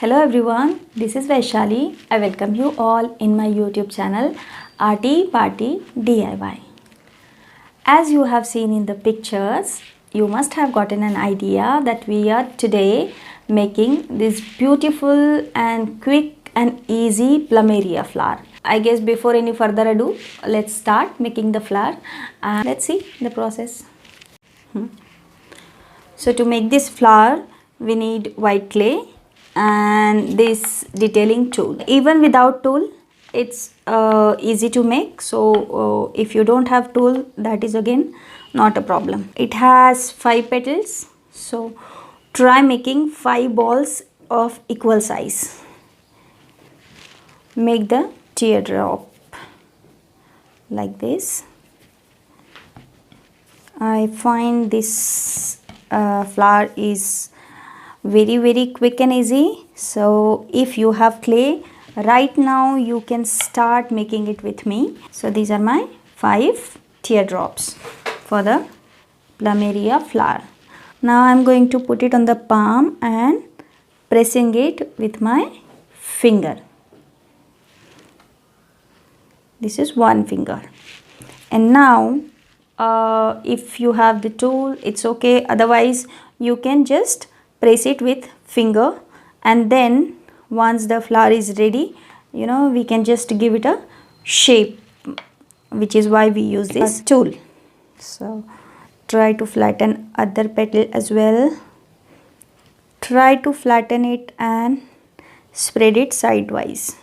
Hello everyone, this is Vaishali. I welcome you all in my YouTube channel Arty Party DIY. As you have seen in the pictures, you must have gotten an idea that we are today making this beautiful and quick and easy plumeria flower. I guess before any further ado, let's start making the flower and let's see the process. So to make this flower, we need white clay and this detailing tool. Even without tool, it's easy to make. So if you don't have tool, that is again not a problem. It has 5 petals. So try making 5 balls of equal size. Make the teardrop like this. I find this flower is very quick and easy. So if you have clay right now, you can start making it with me. So these are my 5 teardrops for the plumeria flower. Now I'm going to put it on the palm and pressing it with my finger. This is one finger. And now if you have the tool, it's okay. Otherwise you can just press it with finger, and then once the flower is ready, we can just give it a shape, which is why we use this tool. So try to flatten other petal as well. Try to flatten it and spread it sidewise.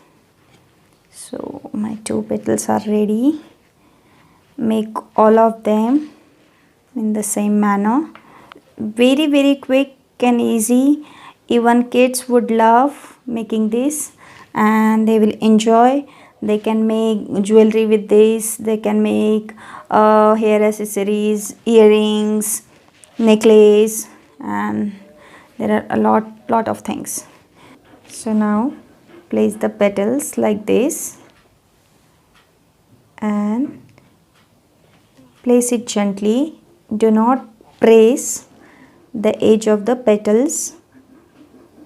So my 2 petals are ready. Make all of them in the same manner. Very quick and easy. Even kids would love making this and they will enjoy. They can make jewelry with this. They can make hair accessories, earrings, necklace, and there are a lot of things. So now place the petals like this and place it gently. Do not press the edge of the petals.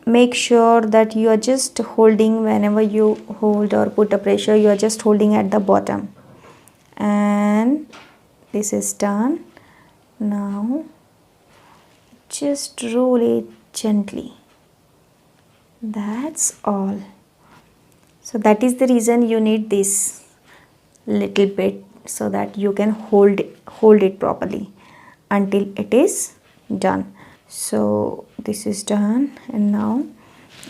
Make sure that you are just holding, whenever you hold or put a pressure, you are just holding at the bottom. And this is done. Now just roll it gently. That's all. So that is the reason you need this little bit, so that you can hold it properly until it is done. So this is done, and now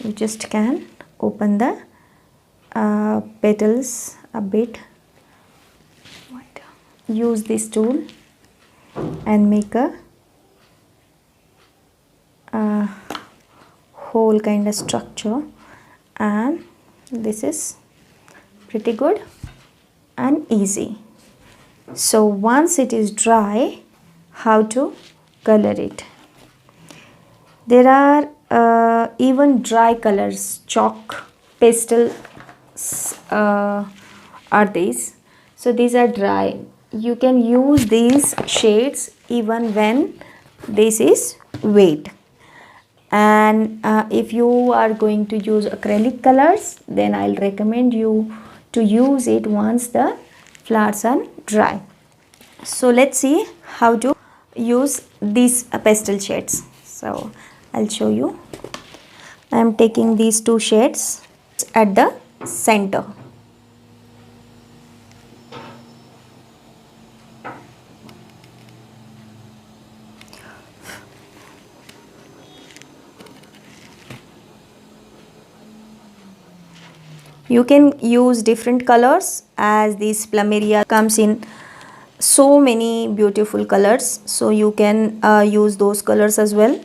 you just can open the petals a bit. Use this tool and make a whole kind of structure, and this is pretty good and easy. So once it is dry, how to color it? There are even dry colors, chalk, pastel are these. So these are dry. You can use these shades even when this is wet. And if you are going to use acrylic colors, then I'll recommend you to use it once the flowers are dry. So let's see how to use these pastel shades. So I'll show you. I am taking these 2 shades at the center. You can use different colors, as this plumeria comes in so many beautiful colors, so you can use those colors as well.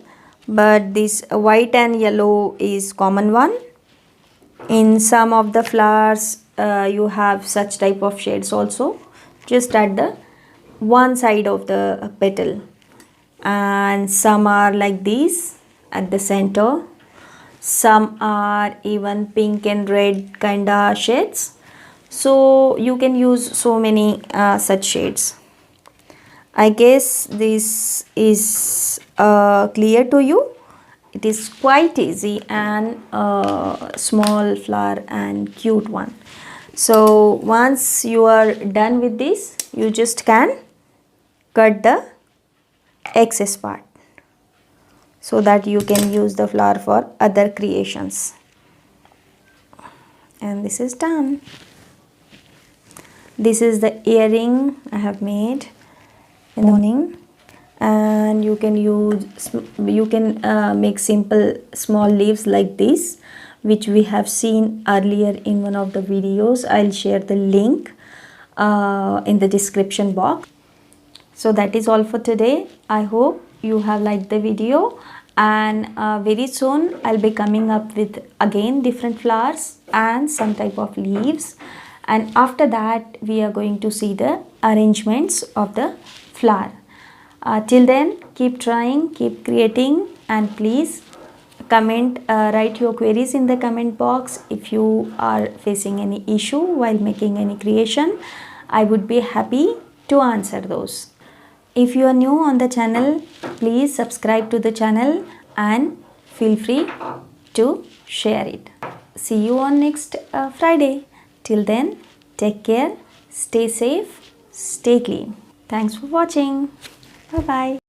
But this white and yellow is common one. In some of the flowers you have such type of shades also, just at the one side of the petal, and some are like these at the center. Some are even pink and red kinda shades. So you can use so many such shades. I guess this is clear to you, It is quite easy and small flower and cute one. So once you are done with this, you just can cut the excess part so that you can use the flower for other creations. And this is done. This is the earring I have made in the morning, and you can make simple small leaves like this, which we have seen earlier in one of the videos. I'll share the link in the description box. So that is all for today. I hope you have liked the video, and very soon I'll be coming up with again different flowers and some type of leaves, and after that we are going to see the arrangements of the flower. Till then, keep trying, keep creating, and please comment, write your queries in the comment box. If you are facing any issue while making any creation, I would be happy to answer those. If you are new on the channel, please subscribe to the channel and feel free to share it. See you on next Friday. Till then, take care, stay safe, stay clean. Thanks for watching. Bye bye.